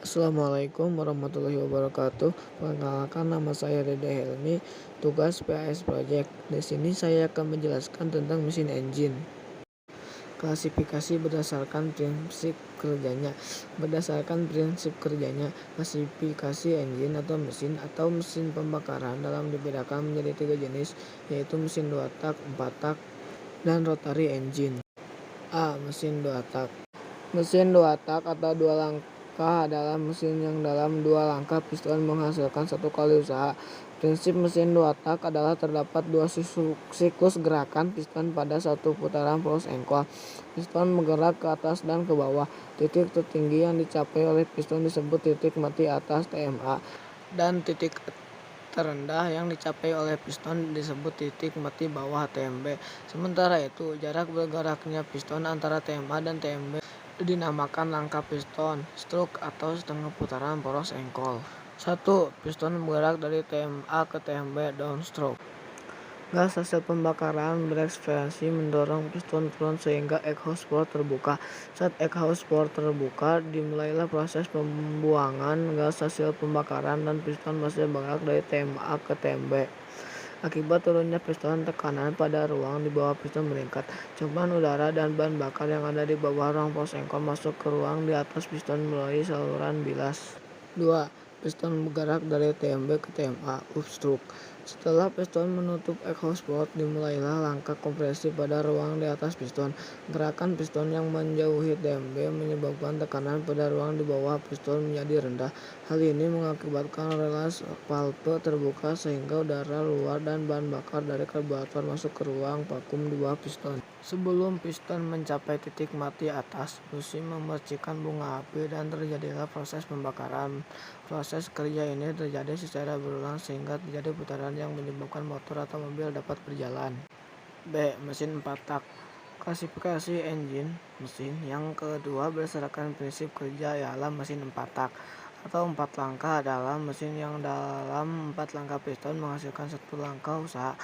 Assalamualaikum warahmatullahi wabarakatuh. Perkenalkan, nama saya Dede Helmi, tugas PAS Project. Di sini saya akan menjelaskan tentang mesin engine. Klasifikasi berdasarkan prinsip kerjanya. Berdasarkan prinsip kerjanya, klasifikasi engine atau mesin pembakaran dalam dibedakan menjadi 3 jenis, yaitu mesin 2 tak, 4 tak, dan rotary engine. A. Mesin 2 tak. Mesin 2 tak atau 2 langkah adalah mesin yang dalam 2 langkah piston menghasilkan 1 kali usaha. Prinsip mesin 2 tak adalah terdapat 2 siklus gerakan piston pada 1 putaran poros engkol. Piston bergerak ke atas dan ke bawah. Titik tertinggi yang dicapai oleh piston disebut titik mati atas TMA, dan titik terendah yang dicapai oleh piston disebut titik mati bawah TMB. Sementara itu, jarak bergeraknya piston antara TMA dan TMB dinamakan langkah piston, stroke atau setengah putaran poros engkol. 1. Piston bergerak dari TMA ke TMB downstroke. Gas hasil pembakaran berekspansi mendorong piston turun sehingga exhaust port terbuka. Saat exhaust port terbuka, dimulailah proses pembuangan gas hasil pembakaran dan piston masih bergerak dari TMA ke TMB. Akibat turunnya piston, tekanan pada ruang di bawah piston meningkat. Campuran udara dan bahan bakar yang ada di bawah ruang poros engkol masuk ke ruang di atas piston melalui saluran bilas. 2. Piston bergerak dari TMB ke TMA upstroke. Setelah piston menutup exhaust port, dimulailah langkah kompresi pada ruang di atas piston. Gerakan piston yang menjauhi TMB menyebabkan tekanan pada ruang di bawah piston menjadi rendah. Hal ini mengakibatkan relas valve terbuka sehingga udara luar dan bahan bakar dari karburator masuk ke ruang vakum di bawah piston. Sebelum piston mencapai titik mati atas, busi memercikan bunga api dan terjadilah proses pembakaran. Proses kerja ini terjadi secara berulang sehingga terjadi putaran yang menyebabkan motor atau mobil dapat berjalan. B. Mesin 4 tak. Klasifikasi engine mesin yang kedua berdasarkan prinsip kerja ialah mesin 4 tak atau 4 langkah adalah mesin yang dalam 4 langkah piston menghasilkan 1 langkah usaha.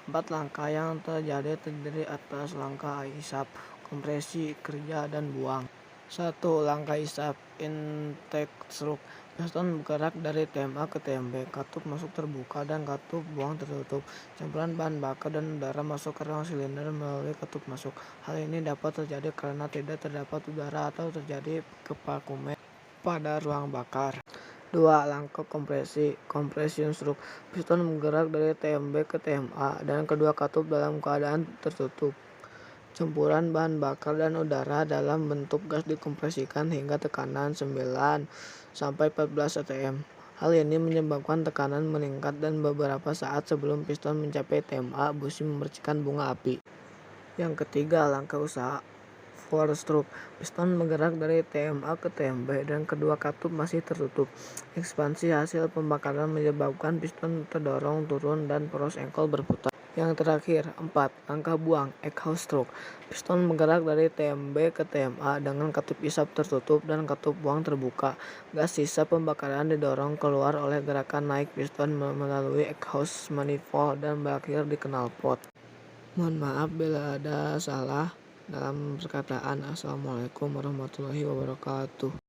4 langkah yang terjadi terdiri atas langkah isap, kompresi, kerja, dan buang. 1. Langkah isap intake stroke. Piston bergerak dari TMA ke TMB, katup masuk terbuka dan katup buang tertutup. Campuran bahan bakar dan udara masuk ke ruang silinder melalui katup masuk. Hal ini dapat terjadi karena tidak terdapat udara atau terjadi kevakuman pada ruang bakar. 2. Langkah kompresi compression stroke. Piston bergerak dari TMB ke TMA dan kedua katup dalam keadaan tertutup. Campuran bahan bakar dan udara dalam bentuk gas dikompresikan hingga tekanan 9 sampai 14 atm. Hal ini menyebabkan tekanan meningkat dan beberapa saat sebelum piston mencapai TMA, busi memercikan bunga api. Yang ketiga, langkah usaha four stroke. Piston bergerak dari TMA ke TMB dan kedua katup masih tertutup. Ekspansi hasil pembakaran menyebabkan piston terdorong turun dan poros engkol berputar. Yang terakhir, 4. Langkah buang exhaust stroke. Piston bergerak dari TMB ke TMA dengan katup isap tertutup dan katup buang terbuka. Gas sisa pembakaran didorong keluar oleh gerakan naik piston melalui exhaust manifold dan berakhir di knalpot. Mohon maaf bila ada salah dalam perkataan. Assalamualaikum warahmatullahi wabarakatuh.